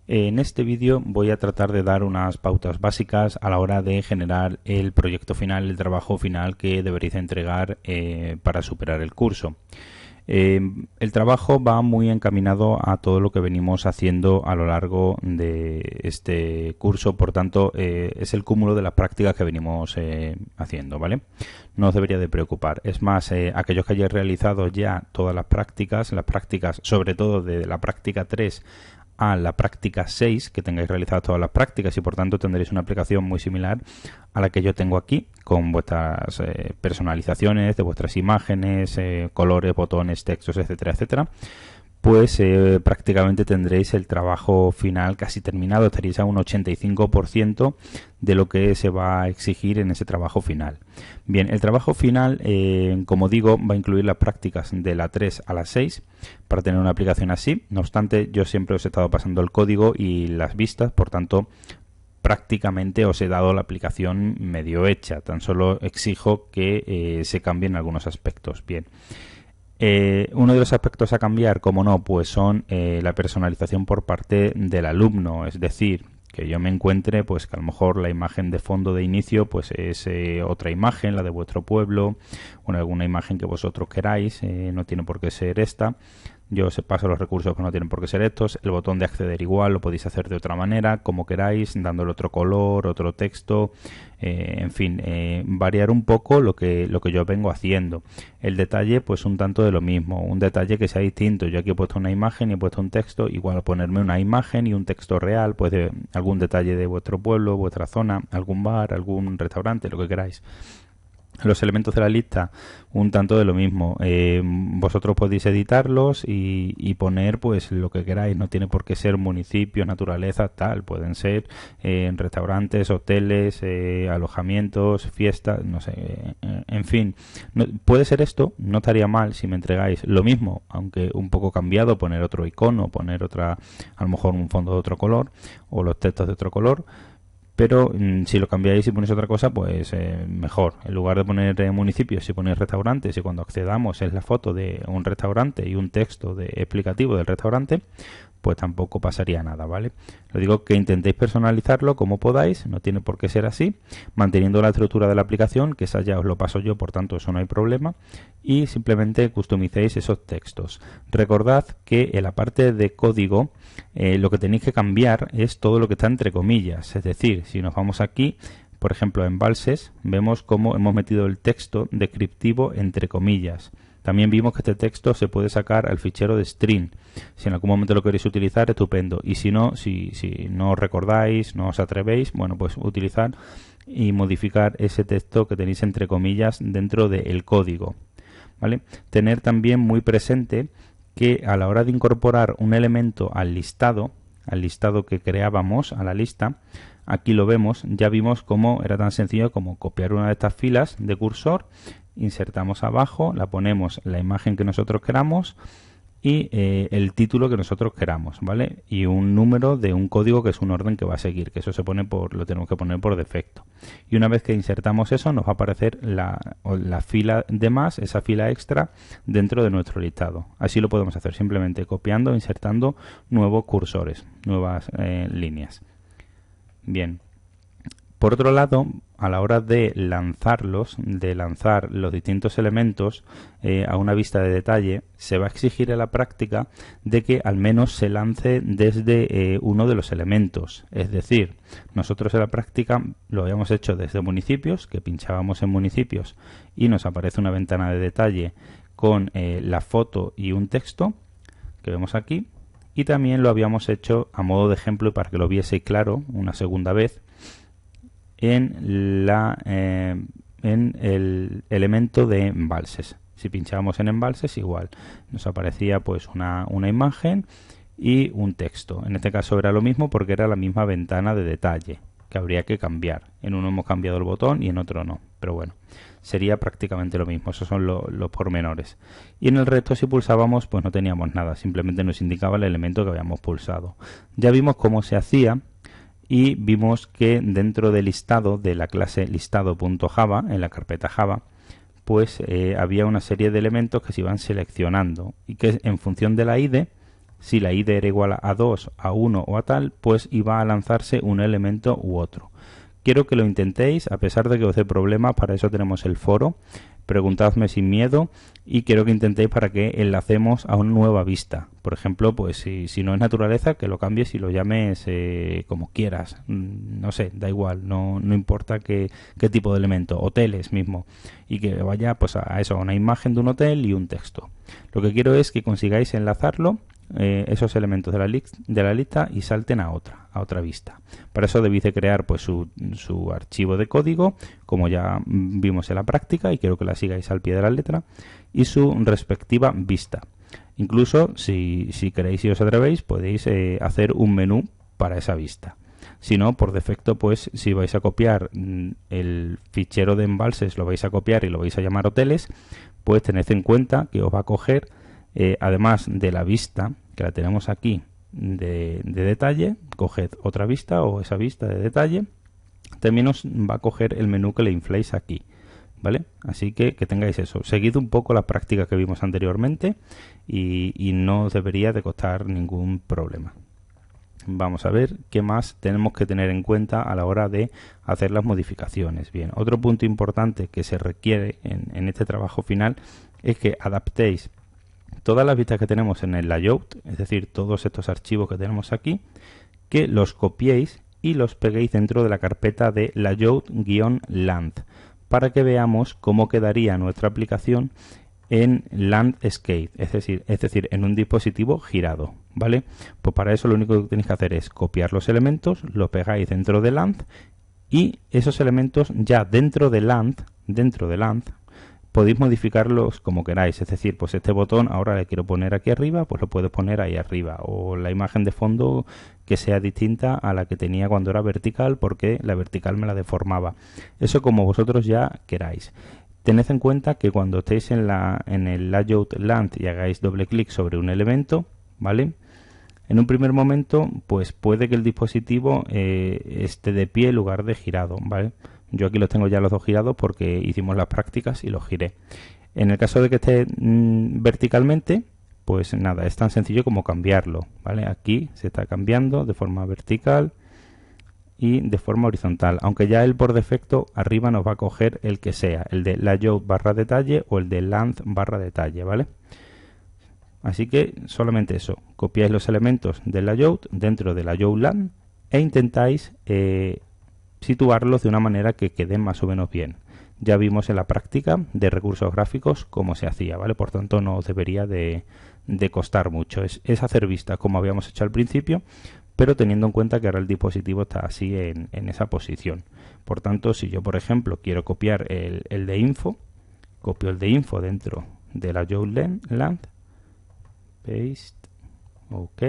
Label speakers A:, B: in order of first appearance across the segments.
A: En este vídeo voy a tratar de dar unas pautas básicas a la hora de generar el proyecto final, el trabajo final que deberéis entregar para superar el curso. El trabajo va muy encaminado a todo lo que venimos haciendo a lo largo de este curso, por tanto es el cúmulo de las prácticas que venimos haciendo, ¿vale? No os debería de preocupar. Es más, aquellos que hayáis realizado ya todas las prácticas sobre todo de la práctica 3 a la práctica 6, que tengáis realizadas todas las prácticas y por tanto tendréis una aplicación muy similar a la que yo tengo aquí, con vuestras personalizaciones de vuestras imágenes, colores, botones, textos, etcétera, etcétera. Pues prácticamente tendréis el trabajo final casi terminado, estaréis a un 85% de lo que se va a exigir en ese trabajo final. Bien, el trabajo final, como digo, va a incluir las prácticas de la 3 a la 6 para tener una aplicación así. No obstante, yo siempre os he estado pasando el código y las vistas, por tanto, prácticamente os he dado la aplicación medio hecha. Tan solo exijo que se cambien algunos aspectos. Bien. Uno de los aspectos a cambiar, como no, pues son la personalización por parte del alumno, es decir, que yo me encuentre pues que a lo mejor la imagen de fondo de inicio pues es otra imagen, la de vuestro pueblo, o alguna imagen que vosotros queráis, no tiene por qué ser esta. Yo os paso los recursos que no tienen por qué ser estos. El botón de acceder igual lo podéis hacer de otra manera, como queráis, dándole otro color, otro texto, en fin, variar un poco lo que yo vengo haciendo. El detalle, pues un tanto de lo mismo, un detalle que sea distinto. Yo aquí he puesto una imagen y he puesto un texto, igual ponerme una imagen y un texto real, pues de algún detalle de vuestro pueblo, vuestra zona, algún bar, algún restaurante, lo que queráis. Los elementos de la lista, un tanto de lo mismo. Vosotros podéis editarlos y poner pues lo que queráis. No tiene por qué ser municipios, naturaleza, tal. Pueden ser restaurantes, hoteles, alojamientos, fiestas, no sé. En fin, no, puede ser esto. No estaría mal si me entregáis lo mismo, aunque un poco cambiado, poner otro icono, poner otra, a lo mejor un fondo de otro color o los textos de otro color. Pero si lo cambiáis y ponéis otra cosa, pues mejor. En lugar de poner municipios, si ponéis restaurantes y cuando accedamos es la foto de un restaurante y un texto explicativo del restaurante, pues tampoco pasaría nada, ¿vale? Lo digo que intentéis personalizarlo como podáis, no tiene por qué ser así, manteniendo la estructura de la aplicación, que esa ya os lo paso yo, por tanto eso no hay problema, y simplemente customicéis esos textos. Recordad que en la parte de código lo que tenéis que cambiar es todo lo que está entre comillas, es decir, si nos vamos aquí, por ejemplo en Embalses, vemos cómo hemos metido el texto descriptivo entre comillas. También vimos que este texto se puede sacar al fichero de string. Si en algún momento lo queréis utilizar, estupendo. Y si no, si no os recordáis, no os atrevéis, bueno, pues utilizar y modificar ese texto que tenéis entre comillas dentro del código, ¿vale? Tener también muy presente que a la hora de incorporar un elemento al listado que creábamos, a la lista, aquí lo vemos, ya vimos cómo era tan sencillo como copiar una de estas filas de cursor, insertamos abajo, la ponemos la imagen que nosotros queramos y el título que nosotros queramos, ¿vale? Y un número de un código que es un orden que va a seguir, que eso se pone lo tenemos que poner por defecto. Y una vez que insertamos eso, nos va a aparecer la fila de más, esa fila extra, dentro de nuestro listado. Así lo podemos hacer, simplemente copiando, insertando nuevos cursores, nuevas líneas. Bien. Por otro lado, a la hora de lanzar los distintos elementos a una vista de detalle, se va a exigir en la práctica de que al menos se lance desde uno de los elementos. Es decir, nosotros en la práctica lo habíamos hecho desde municipios, que pinchábamos en municipios y nos aparece una ventana de detalle con la foto y un texto que vemos aquí. Y también lo habíamos hecho a modo de ejemplo para que lo viese claro una segunda vez en el elemento de embalses. Si pinchábamos en embalses, igual nos aparecía pues una imagen y un texto. En este caso era lo mismo porque era la misma ventana de detalle que habría que cambiar. En uno hemos cambiado el botón y en otro no, pero bueno, sería prácticamente lo mismo. Esos son los pormenores. Y en el resto, si pulsábamos, pues no teníamos nada, simplemente nos indicaba el elemento que habíamos pulsado. Ya vimos cómo se hacía y vimos que dentro del listado de la clase listado.java, en la carpeta Java, pues había una serie de elementos que se iban seleccionando y que en función de la ID si la id era igual a 2, a 1 o a tal, pues iba a lanzarse un elemento u otro. Quiero que lo intentéis, a pesar de que os dé problemas, para eso tenemos el foro. Preguntadme sin miedo y quiero que intentéis para que enlacemos a una nueva vista. Por ejemplo, pues si no es naturaleza, que lo cambies y lo llames como quieras. No sé, da igual, no importa qué tipo de elemento, hoteles mismo. Y que vaya pues a eso, a una imagen de un hotel y un texto. Lo que quiero es que consigáis enlazarlo, esos elementos de la lista, y salten a otra vista. Para eso debéis de crear pues su archivo de código, como ya vimos en la práctica, y quiero que la sigáis al pie de la letra, y su respectiva vista. Incluso si queréis y os atrevéis, podéis hacer un menú para esa vista. Si no, por defecto, pues si vais a copiar el fichero de embalses, lo vais a copiar y lo vais a llamar hoteles, pues tened en cuenta que os va a coger, además de la vista que la tenemos aquí de detalle, coged otra vista o esa vista de detalle, también os va a coger el menú que le infléis aquí, ¿vale? Así que tengáis eso. Seguid un poco la práctica que vimos anteriormente y no os debería de costar ningún problema. Vamos a ver qué más tenemos que tener en cuenta a la hora de hacer las modificaciones. Bien, otro punto importante que se requiere en este trabajo final es que adaptéis todas las vistas que tenemos en el layout, es decir, todos estos archivos que tenemos aquí, que los copiéis y los peguéis dentro de la carpeta de layout-land para que veamos cómo quedaría nuestra aplicación en landscape, es decir, en un dispositivo girado, ¿vale? Pues para eso lo único que tenéis que hacer es copiar los elementos, los pegáis dentro de land y esos elementos ya dentro de land podéis modificarlos como queráis, es decir, pues este botón ahora le quiero poner aquí arriba, pues lo puedo poner ahí arriba, o la imagen de fondo que sea distinta a la que tenía cuando era vertical, porque la vertical me la deformaba. Eso como vosotros ya queráis. Tened en cuenta que cuando estéis en el layout land y hagáis doble clic sobre un elemento, ¿vale? En un primer momento, pues puede que el dispositivo esté de pie en lugar de girado, ¿vale? Yo aquí los tengo ya los dos girados porque hicimos las prácticas y los giré. En el caso de que esté verticalmente, pues nada, es tan sencillo como cambiarlo, ¿vale? Aquí se está cambiando de forma vertical y de forma horizontal, aunque ya él por defecto arriba nos va a coger el que sea, el de layout barra detalle o el de land barra detalle, ¿vale? Así que solamente eso, copiáis los elementos del layout dentro de layout land e intentáis situarlos de una manera que queden más o menos bien. Ya vimos en la práctica de recursos gráficos cómo se hacía, ¿vale? Por tanto, no os debería de costar mucho. Es hacer vistas como habíamos hecho al principio, pero teniendo en cuenta que ahora el dispositivo está así en esa posición. Por tanto, si yo, por ejemplo, quiero copiar el de info, copio el de info dentro de la land, paste, ok,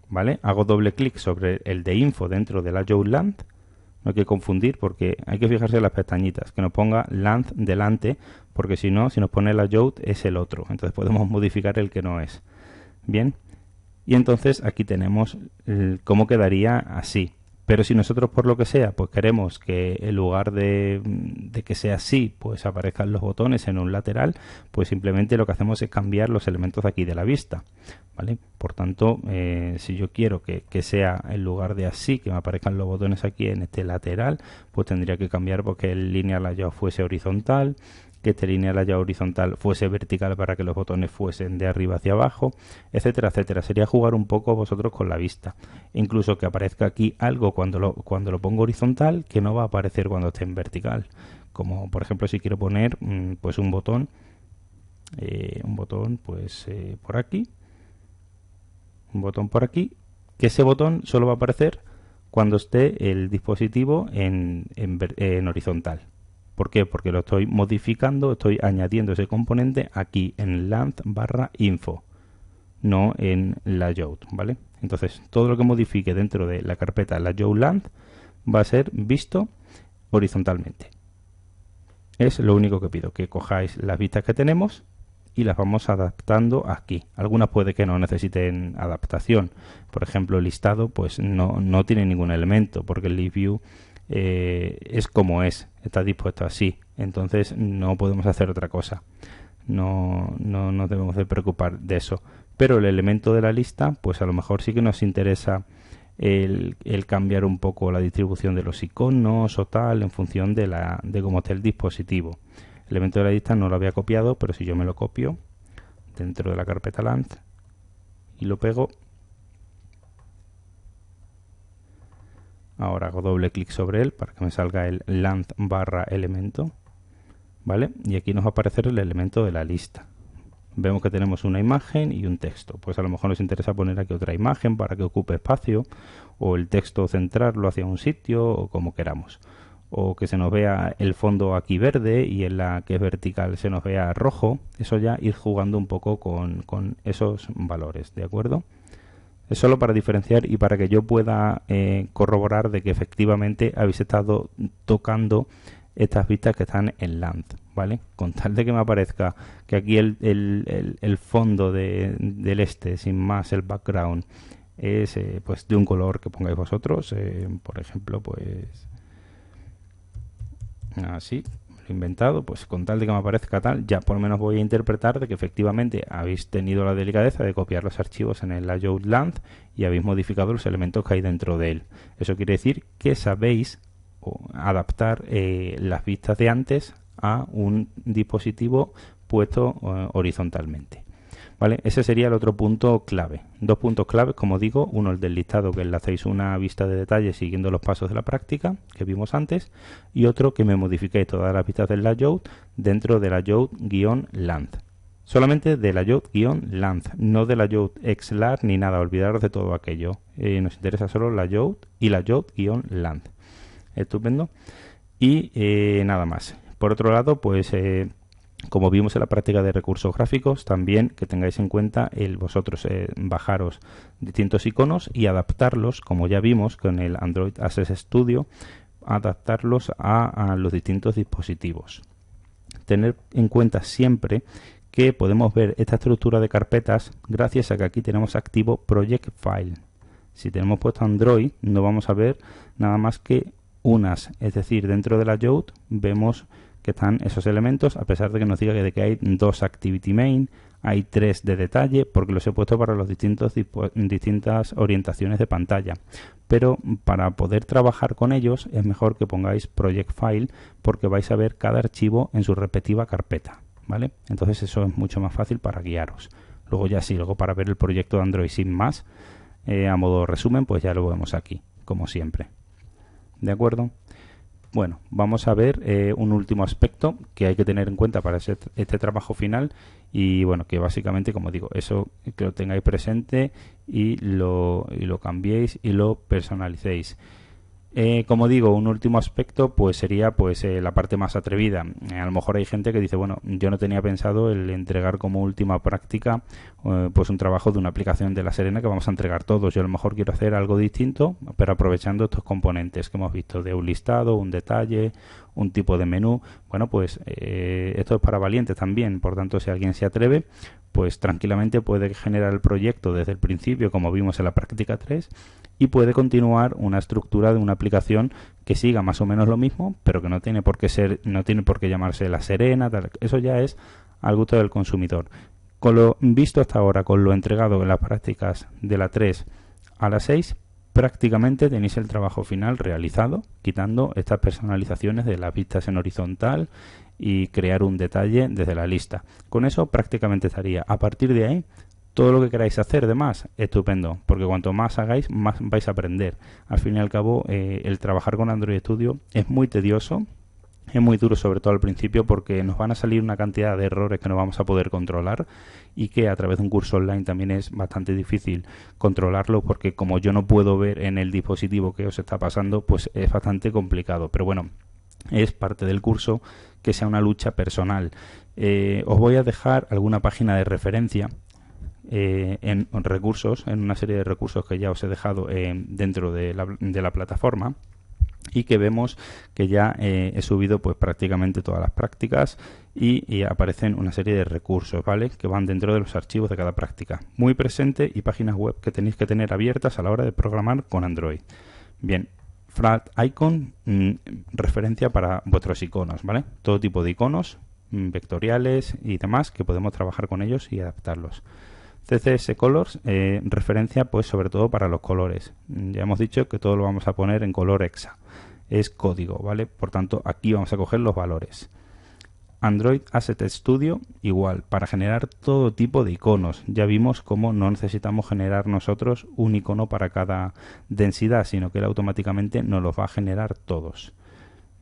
A: ¿vale? Hago doble clic sobre el de info dentro de la land. No hay que confundir porque hay que fijarse en las pestañitas, que nos ponga land delante, porque si no, si nos pone layout es el otro, entonces podemos modificar el que no es. Bien, y entonces aquí tenemos cómo quedaría así. Pero si nosotros por lo que sea pues queremos que en lugar de que sea así pues aparezcan los botones en un lateral, pues simplemente lo que hacemos es cambiar los elementos de aquí de la vista, ¿vale? Por tanto, si yo quiero que sea en lugar de así, que me aparezcan los botones aquí en este lateral, pues tendría que cambiar porque el lineal layout fuese horizontal, que este lineal layout horizontal fuese vertical para que los botones fuesen de arriba hacia abajo, etcétera, etcétera. Sería jugar un poco vosotros con la vista. Incluso que aparezca aquí algo cuando lo pongo horizontal que no va a aparecer cuando esté en vertical. Como por ejemplo si quiero poner pues un botón pues por aquí, un botón por aquí, que ese botón solo va a aparecer cuando esté el dispositivo en horizontal. ¿Por qué? Porque lo estoy modificando, estoy añadiendo ese componente aquí en land barra info, no en layout, ¿vale? Entonces, todo lo que modifique dentro de la carpeta layout land va a ser visto horizontalmente. Es lo único que pido, que cojáis las vistas que tenemos y las vamos adaptando aquí. Algunas puede que no necesiten adaptación. Por ejemplo, el listado pues no tiene ningún elemento, porque el list view es como es, está dispuesto así, entonces no podemos hacer otra cosa, no nos debemos de preocupar de eso. pero el elemento de la lista, pues a lo mejor sí que nos interesa el cambiar un poco la distribución de los iconos o tal en función de cómo esté el dispositivo. El elemento de la lista no lo había copiado, pero si yo me lo copio dentro de la carpeta Length y lo pego, ahora hago doble clic sobre él para que me salga el Length barra elemento, ¿vale? Y aquí nos va a aparecer el elemento de la lista. Vemos que tenemos una imagen y un texto. Pues a lo mejor nos interesa poner aquí otra imagen para que ocupe espacio, o el texto centrarlo hacia un sitio, o como queramos. O que se nos vea el fondo aquí verde y en la que es vertical se nos vea rojo. Eso ya ir jugando un poco con esos valores, ¿de acuerdo? Es solo para diferenciar y para que yo pueda corroborar de que efectivamente habéis estado tocando estas vistas que están en Length, ¿vale? Con tal de que me aparezca que aquí el fondo del sin más el background es pues de un color que pongáis vosotros, por ejemplo, pues así, lo he inventado, pues con tal de que me aparezca tal, ya por lo menos voy a interpretar de que efectivamente habéis tenido la delicadeza de copiar los archivos en el layout Length y habéis modificado los elementos que hay dentro de él. Eso quiere decir que sabéis adaptar las vistas de antes a un dispositivo puesto horizontalmente, ¿vale? Ese sería el otro punto clave. Dos puntos claves, como digo, uno el del listado, que le hacéis una vista de detalle siguiendo los pasos de la práctica que vimos antes, y otro que me modifiquéis todas las vistas del layout dentro de layout-length. Solamente de layout-length, no de layout xlar ni nada, olvidaros de todo aquello. Nos interesa solo layout y layout-length. Estupendo. Y nada más. Por otro lado, pues como vimos en la práctica de recursos gráficos, también que tengáis en cuenta vosotros bajaros distintos iconos y adaptarlos, como ya vimos con el Android Access Studio, adaptarlos a los distintos dispositivos. Tener en cuenta siempre que podemos ver esta estructura de carpetas gracias a que aquí tenemos activo Project File. Si tenemos puesto Android, no vamos a ver nada más que unas, es decir, dentro de Layout vemos que están esos elementos, a pesar de que nos diga que hay dos Activity Main, hay tres de detalle, porque los he puesto para los distintas orientaciones de pantalla. Pero para poder trabajar con ellos es mejor que pongáis Project File, porque vais a ver cada archivo en su respectiva carpeta, ¿vale? Entonces eso es mucho más fácil para guiaros. Luego ya sí, luego para ver el proyecto de Android sin más, a modo resumen, pues ya lo vemos aquí, como siempre. ¿De acuerdo? Bueno, vamos a ver un último aspecto que hay que tener en cuenta para este trabajo final y bueno, que básicamente, como digo, eso que lo tengáis presente y lo cambiéis y lo personalicéis. Como digo, un último aspecto pues sería pues la parte más atrevida. A lo mejor hay gente que dice, bueno, yo no tenía pensado el entregar como última práctica pues un trabajo de una aplicación de La Serena que vamos a entregar todos. Yo a lo mejor quiero hacer algo distinto, pero aprovechando estos componentes que hemos visto de un listado, un detalle, un tipo de menú. Bueno, pues esto es para valientes también. Por tanto, si alguien se atreve, pues tranquilamente puede generar el proyecto desde el principio, como vimos en la práctica 3, y puede continuar una estructura de una aplicación que siga más o menos lo mismo, pero que no tiene por qué llamarse La Serena, tal. Eso ya es al gusto del consumidor. Con lo visto hasta ahora, con lo entregado en las prácticas de la 3 a la 6, prácticamente tenéis el trabajo final realizado, quitando estas personalizaciones de las vistas en horizontal y crear un detalle desde la lista. Con eso prácticamente estaría. A partir de ahí, todo lo que queráis hacer de más, estupendo, porque cuanto más hagáis, más vais a aprender. Al fin y al cabo, el trabajar con Android Studio es muy tedioso, es muy duro, sobre todo al principio, porque nos van a salir una cantidad de errores que no vamos a poder controlar y que a través de un curso online también es bastante difícil controlarlo, porque como yo no puedo ver en el dispositivo qué os está pasando, pues es bastante complicado. Pero bueno, es parte del curso que sea una lucha personal. Os voy a dejar alguna página de referencia en recursos, en una serie de recursos que ya os he dejado dentro de la plataforma, y que vemos que ya he subido pues prácticamente todas las prácticas y aparecen una serie de recursos, ¿vale?, que van dentro de los archivos de cada práctica. Muy presente, y páginas web que tenéis que tener abiertas a la hora de programar con Android. Bien, Flat Icon, referencia para vuestros iconos, ¿vale? Todo tipo de iconos, vectoriales y demás, que podemos trabajar con ellos y adaptarlos. CSS Colors, referencia pues sobre todo para los colores. Ya hemos dicho que todo lo vamos a poner en color hexa. Es código, ¿vale? Por tanto, aquí vamos a coger los valores. Android Asset Studio, igual, para generar todo tipo de iconos. Ya vimos cómo no necesitamos generar nosotros un icono para cada densidad, sino que él automáticamente nos los va a generar todos.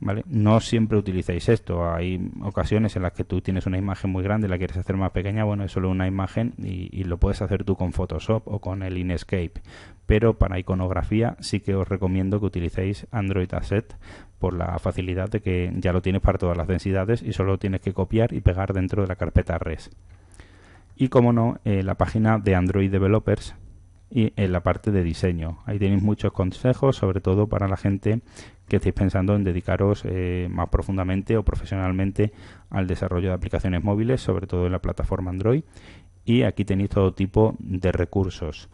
A: ¿Vale? No siempre utilicéis esto. Hay ocasiones en las que tú tienes una imagen muy grande y la quieres hacer más pequeña. Bueno, es solo una imagen y lo puedes hacer tú con Photoshop o con el Inkscape. Pero para iconografía sí que os recomiendo que utilicéis Android Asset por la facilidad de que ya lo tienes para todas las densidades y solo tienes que copiar y pegar dentro de la carpeta res. Y como no, la página de Android Developers y en la parte de diseño. Ahí tenéis muchos consejos, sobre todo para la gente que estéis pensando en dedicaros más profundamente o profesionalmente al desarrollo de aplicaciones móviles, sobre todo en la plataforma Android. Y aquí tenéis todo tipo de recursos,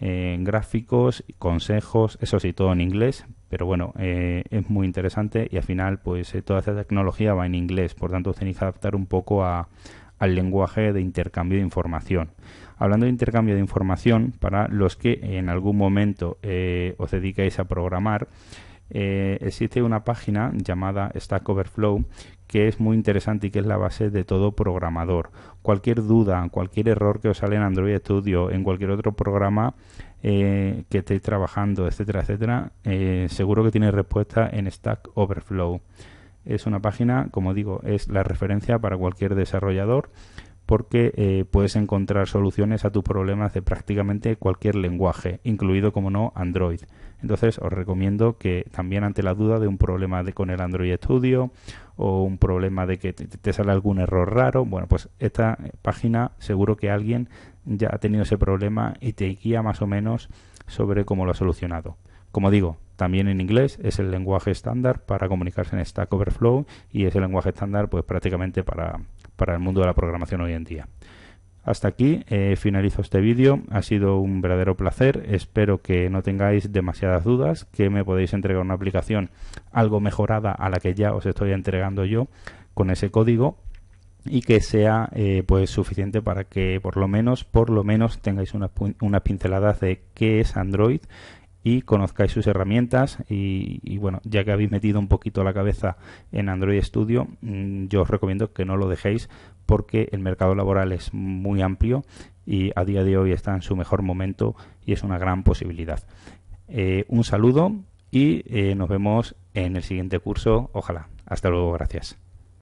A: gráficos, consejos, eso sí, todo en inglés, pero bueno, es muy interesante y al final pues toda esta tecnología va en inglés, por tanto os tenéis que adaptar un poco al lenguaje de intercambio de información. Hablando de intercambio de información, para los que en algún momento os dediquéis a programar, existe una página llamada Stack Overflow que es muy interesante y que es la base de todo programador. Cualquier duda, cualquier error que os sale en Android Studio, en cualquier otro programa que estéis trabajando, etcétera, etcétera, seguro que tiene respuesta en Stack Overflow. Es una página, como digo, es la referencia para cualquier desarrollador, porque puedes encontrar soluciones a tus problemas de prácticamente cualquier lenguaje, incluido, como no, Android. Entonces os recomiendo que también ante la duda de un problema con el Android Studio o un problema de que te sale algún error raro, bueno, pues esta página seguro que alguien ya ha tenido ese problema y te guía más o menos sobre cómo lo ha solucionado. Como digo, también en inglés, es el lenguaje estándar para comunicarse en Stack Overflow y es el lenguaje estándar pues prácticamente para el mundo de la programación hoy en día. Hasta aquí finalizo este vídeo. Ha sido un verdadero placer. Espero que no tengáis demasiadas dudas, que me podéis entregar una aplicación algo mejorada a la que ya os estoy entregando yo con ese código y que sea pues suficiente para que por lo menos tengáis unas pinceladas de qué es Android y conozcáis sus herramientas y bueno, ya que habéis metido un poquito la cabeza en Android Studio, yo os recomiendo que no lo dejéis porque el mercado laboral es muy amplio y a día de hoy está en su mejor momento y es una gran posibilidad. Un saludo y nos vemos en el siguiente curso, ojalá. Hasta luego, gracias.